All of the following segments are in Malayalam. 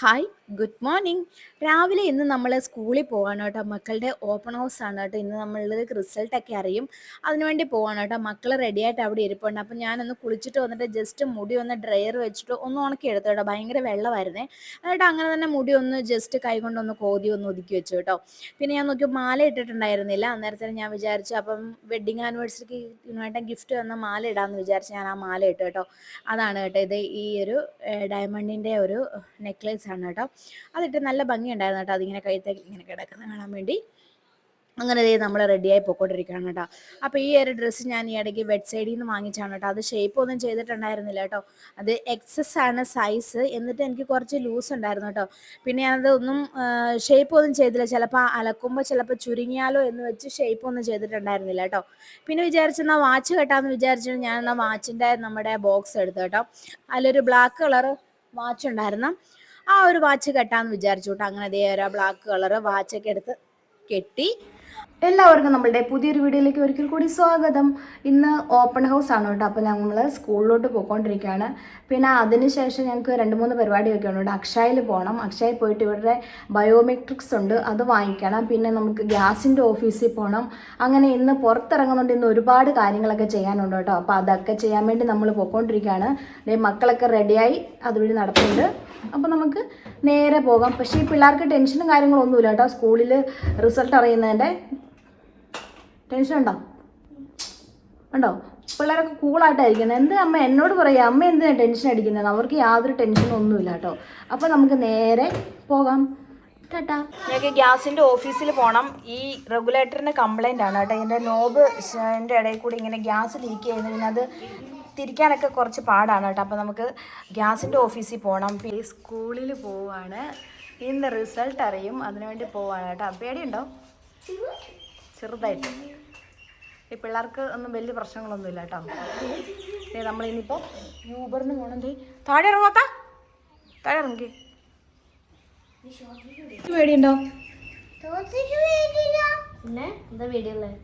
Hi, good morning. രാവിലെ ഇന്ന് നമ്മൾ സ്കൂളിൽ പോവാണ് കേട്ടോ. മക്കളുടെ ഓപ്പൺ ഹൗസ് ആണ് കേട്ടോ. ഇന്ന് നമ്മളുടെ റിസൾട്ടൊക്കെ അറിയും. അതിനുവേണ്ടി പോവാണ് കേട്ടോ. മക്കൾ റെഡിയായിട്ട് അവിടെ ഇരിപ്പുണ്ട്. അപ്പം ഞാനൊന്ന് കുളിച്ചിട്ട് വന്നിട്ട് ജസ്റ്റ് മുടി ഒന്ന് ഡ്രയർ വെച്ചിട്ട് ഒന്ന് ഉണക്കി എടുത്തു കേട്ടോ. ഭയങ്കര വെള്ളമായിരുന്നേ. എന്നിട്ട് അങ്ങനെ തന്നെ മുടി ഒന്ന് ജസ്റ്റ് കൈ കൊണ്ടൊന്ന് കോതി ഒന്ന് ഒതുക്കി വെച്ചു കേട്ടോ. പിന്നെ ഞാൻ നോക്കി മാല ഇട്ടിട്ടുണ്ടായിരുന്നില്ല. അന്നേരത്തിന് ഞാൻ വിചാരിച്ചു അപ്പം വെഡ്ഡിങ് ആനിവേഴ്സറിക്ക് വേണ്ട ഗിഫ്റ്റ് തന്ന മാല ഇടാമെന്ന് വിചാരിച്ച് ഞാൻ ആ മാല ഇട്ടു കേട്ടോ. അതാണ് കേട്ടോ ഇത് ഈ ഒരു ഡയമണ്ടിൻ്റെ ഒരു നെക്ലേസ് ആണ് കേട്ടോ. അതിട്ട് നല്ല ഭംഗിയുണ്ടായിരുന്നു കേട്ടോ. അതിങ്ങനെ കഴുത്തേക്ക് ഇങ്ങനെ കിടക്കുന്നത് കാണാൻ വേണ്ടി. അങ്ങനെ നമ്മൾ റെഡിയായി പോയിക്കൊണ്ടിരിക്കുകയാണ് കേട്ടോ. അപ്പോൾ ഈ ഒരു ഡ്രസ്സ് ഞാൻ ഈ ഇടയ്ക്ക് വെഡ് സൈഡിൽ നിന്ന് വാങ്ങിച്ചാണ് കേട്ടോ. അത് ഷേപ്പ് ഒന്നും ചെയ്തിട്ടുണ്ടായിരുന്നില്ല കേട്ടോ. അത് എക്സസ് ആണ് സൈസ്. എന്നിട്ട് എനിക്ക് കുറച്ച് ലൂസ് ഉണ്ടായിരുന്നു കേട്ടോ. പിന്നെ ഞാനത് ഒന്നും ഷേപ്പ് ഒന്നും ചെയ്തില്ല. ചിലപ്പോൾ അലക്കുമ്പോൾ ചിലപ്പോൾ ചുരുങ്ങിയാലോ എന്ന് വെച്ച് ഷേപ്പ് ഒന്നും ചെയ്തിട്ടുണ്ടായിരുന്നില്ല കേട്ടോ. പിന്നെ വിചാരിച്ചെന്നാൽ വാച്ച് കെട്ടാമെന്ന് വിചാരിച്ചു ഞാൻ എന്നാൽ വാച്ചിൻ്റെ നമ്മുടെ ബോക്സ് എടുത്തു കേട്ടോ. അതിലൊരു ബ്ലാക്ക് കളർ വാച്ച് ഉണ്ടായിരുന്നു. ആ ഒരു വാച്ച് കെട്ടാമെന്ന് വിചാരിച്ചു കേട്ടോ. അങ്ങനെ അതേ ഒരു ബ്ലാക്ക് കളർ വാച്ചൊക്കെ എടുത്ത് കെട്ടി. എല്ലാവർക്കും നമ്മളുടെ പുതിയൊരു വീഡിയോയിലേക്ക് ഒരിക്കൽ കൂടി സ്വാഗതം. ഇന്ന് ഓപ്പൺ ഹൗസ് ആണ് കേട്ടോ. അപ്പോൾ ഞങ്ങൾ സ്കൂളിലോട്ട് പോയിക്കൊണ്ടിരിക്കുകയാണ്. പിന്നെ അതിനുശേഷം ഞങ്ങൾക്ക് 2-3 പരിപാടിയൊക്കെ ഉണ്ട്. അക്ഷയയിൽ പോകണം. അക്ഷയയിൽ പോയിട്ട് ഇവരുടെ ബയോമെട്രിക്സ് ഉണ്ട്, അത് വാങ്ങിക്കണം. പിന്നെ നമുക്ക് ഗ്യാസിൻ്റെ ഓഫീസിൽ പോകണം. അങ്ങനെ ഇന്ന് പുറത്തിറങ്ങുന്നുണ്ട്. ഇന്ന് ഒരുപാട് കാര്യങ്ങളൊക്കെ ചെയ്യാനുണ്ട് കേട്ടോ. അപ്പോൾ അതൊക്കെ ചെയ്യാൻ വേണ്ടി നമ്മൾ പോയിക്കൊണ്ടിരിക്കുകയാണ്. മക്കളൊക്കെ റെഡിയായി അതുവഴി നടത്തുന്നുണ്ട്. അപ്പോൾ നമുക്ക് നേരെ പോകാം. പക്ഷേ ഈ പിള്ളേർക്ക് ടെൻഷനും കാര്യങ്ങളൊന്നുമില്ല കേട്ടോ. സ്കൂളിൽ റിസൾട്ട് അറിയുന്നതിൻ്റെ ടെൻഷൻ ഉണ്ടോ? പിള്ളേരൊക്കെ കൂളായിട്ടായിരിക്കുന്നത്. എന്ത് അമ്മ എന്നോട് പറയുക, അമ്മ എന്തിനാണ് ടെൻഷൻ അടിക്കുന്നത്? അവർക്ക് യാതൊരു ടെൻഷനും ഒന്നുമില്ല കേട്ടോ. അപ്പോൾ നമുക്ക് നേരെ പോകാം. ടാറ്റാ. ഞങ്ങൾക്ക് ഗ്യാസിൻ്റെ ഓഫീസിൽ പോകണം. ഈ റെഗുലേറ്ററിന് കംപ്ലൈൻ്റ് ആണ് കേട്ടോ. ഇതിൻ്റെ നോബ് എൻ്റെ ഇടയിൽ കൂടി ഇങ്ങനെ ഗ്യാസ് ലീക്ക് ചെയ്യുന്നത്. പിന്നെ അത് തിരിക്കാനൊക്കെ കുറച്ച് പാടാണ് കേട്ടോ. അപ്പോൾ നമുക്ക് ഗ്യാസിൻ്റെ ഓഫീസിൽ പോകണം. പിന്നെ സ്കൂളിൽ പോവാണ്. ഇന്ന് റിസൾട്ട് അറിയും, അതിനുവേണ്ടി പോവാണ് കേട്ടോ. പേടിയുണ്ടോ? ചെറുതായിട്ട്. ഈ പിള്ളേർക്ക് ഒന്നും വലിയ പ്രശ്നങ്ങളൊന്നുമില്ല കേട്ടോ. നമ്മളിനിപ്പോൾ യൂബറിന് പോകണം. താഴെ ഇറങ്ങാത്ത താഴെ ഇറങ്ങി. പേടിയുണ്ടോ? പിന്നെ എന്താ പേടിയുള്ളത്?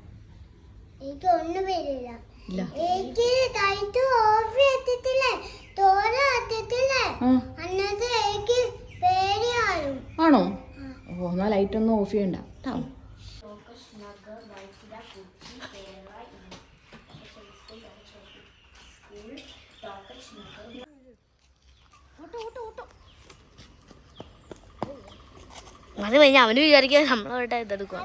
എനിക്ക് ഒന്നും പേടിയില്ല. ഇല്ല. എനിക്ക് ലൈറ്റ് ഓഫ് ചെയ്തിട്ടില്ലേ, തോര ആക്കിട്ടില്ലേ, അന്നത്തെ എനിക്ക് പേടിയാവും. ആണോ? ഓ, എന്നാൽ ലൈറ്റ് ഒന്നും ഓഫ് ചെയ്യണ്ട കേട്ടോ. അത് കഴിഞ്ഞാൽ അവന് വിചാരിക്കാൻ നമ്മളായിട്ട് ഇതെടുക്കുക.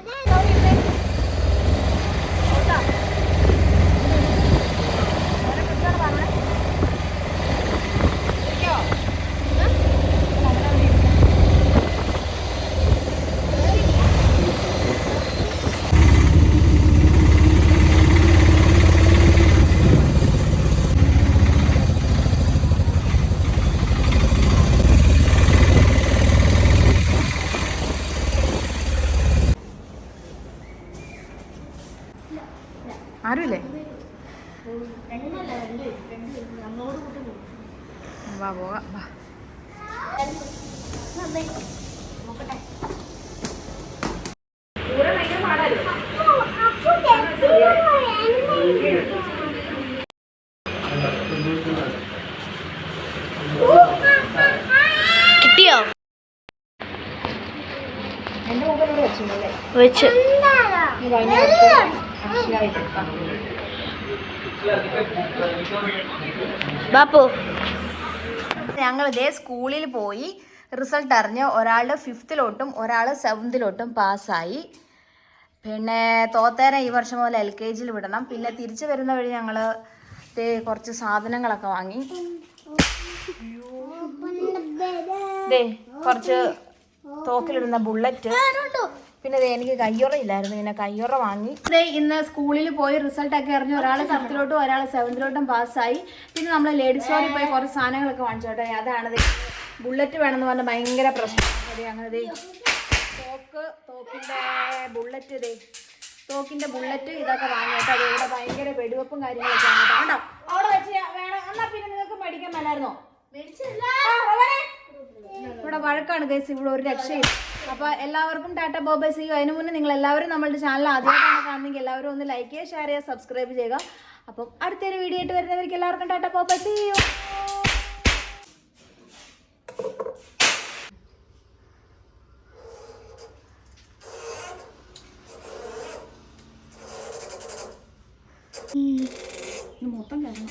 ആരുമില്ലേ? വാ പോകാം. വാ. കിട്ടിയോ? എൻ്റെ മൊബൈൽ വെച്ചില്ലേ? വെച്ച് ബാപ്പു ഞങ്ങൾ ഇതേ സ്കൂളിൽ പോയി റിസൾട്ട് അറിഞ്ഞ് ഒരാളുടെ 5th ഒരാൾ 7th പാസ്സായി. പിന്നെ തോത്തേനെ ഈ വർഷം മുതൽ LKG വിടണം. പിന്നെ തിരിച്ചു വരുന്ന വഴി ഞങ്ങൾ കുറച്ച് സാധനങ്ങളൊക്കെ വാങ്ങി. കുറച്ച് തോക്കിലിടുന്ന ബുള്ളറ്റ്, പിന്നെ എനിക്ക് കയ്യുറ ഇല്ലായിരുന്നു, പിന്നെ കയ്യുറ വാങ്ങി. ഇന്ന് സ്കൂളിൽ പോയി റിസൾട്ടൊക്കെ അറിഞ്ഞു. ഒരാൾ 5th ഒരാൾ 7th പാസ്സായി. പിന്നെ നമ്മൾ ലേഡീസ് സ്റ്റോറിൽ പോയി കുറച്ച് സാധനങ്ങളൊക്കെ വാങ്ങിച്ചു കേട്ടോ. അതാണത് ബുള്ളറ്റ് വേണമെന്ന് പറഞ്ഞാൽ ഭയങ്കര പ്രശ്നം. അങ്ങനെ തോക്കിൻ്റെ ബുള്ളറ്റ് ഇതൊക്കെ വാങ്ങി കേട്ടോ. അത് ഇവിടെ ഭയങ്കര വെടിവെപ്പും കാര്യങ്ങളൊക്കെ ആണ് കേട്ടോ. അവിടെ വെച്ച് വേണം എന്നാൽ പിന്നെ നിങ്ങൾക്ക് മേടിക്കാൻ മേലായിരുന്നോ? ഇവിടെ വഴക്കാണ് ഗൈസ്, ഇവിടെ ഒരു രക്ഷയും. അപ്പോൾ എല്ലാവർക്കും ടാറ്റ ബൈ സീ യു. അതിന് മുന്നേ നിങ്ങൾ എല്ലാവരും നമ്മളുടെ ചാനൽ ആദ്യമായിട്ടാണ് കാണുന്നെങ്കിൽ എല്ലാവരും ഒന്ന് ലൈക്ക് ചെയ്യുക, ഷെയർ ചെയ്യുക, സബ്സ്ക്രൈബ് ചെയ്യുക. അപ്പം അടുത്തൊരു വീഡിയോ ആയിട്ട് വരുന്നവർക്ക് എല്ലാവർക്കും ടാറ്റ ബൈ സീ യു. ഇത് മൊത്തം കയറണം.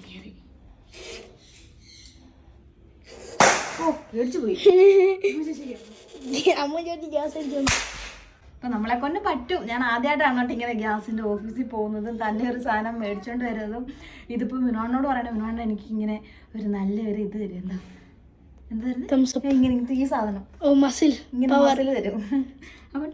കയറി. ഓ പേടിച്ചു പോയി. അമ്മ ചോദിച്ചു ഗ്യാസ് അടിച്ചു. അപ്പം നമ്മളെ കൊണ്ട് പറ്റും. ഞാൻ ആദ്യമായിട്ടാണ് കേട്ടോ ഇങ്ങനെ ഗ്യാസിൻ്റെ ഓഫീസിൽ പോകുന്നതും തന്നെ ഒരു സാധനം മേടിച്ചോണ്ട് വരുന്നതും. ഇതിപ്പോൾ വിനോദിനോട് പറയണേ, വിനോദ എനിക്ക് ഇങ്ങനെ ഒരു നല്ലൊരു ഇത് തരും. എന്തായിരുന്നു ഇങ്ങനെ ഈ സാധനം ഓ മസിൽ ഇങ്ങനെ മസിൽ തരും. അപ്പം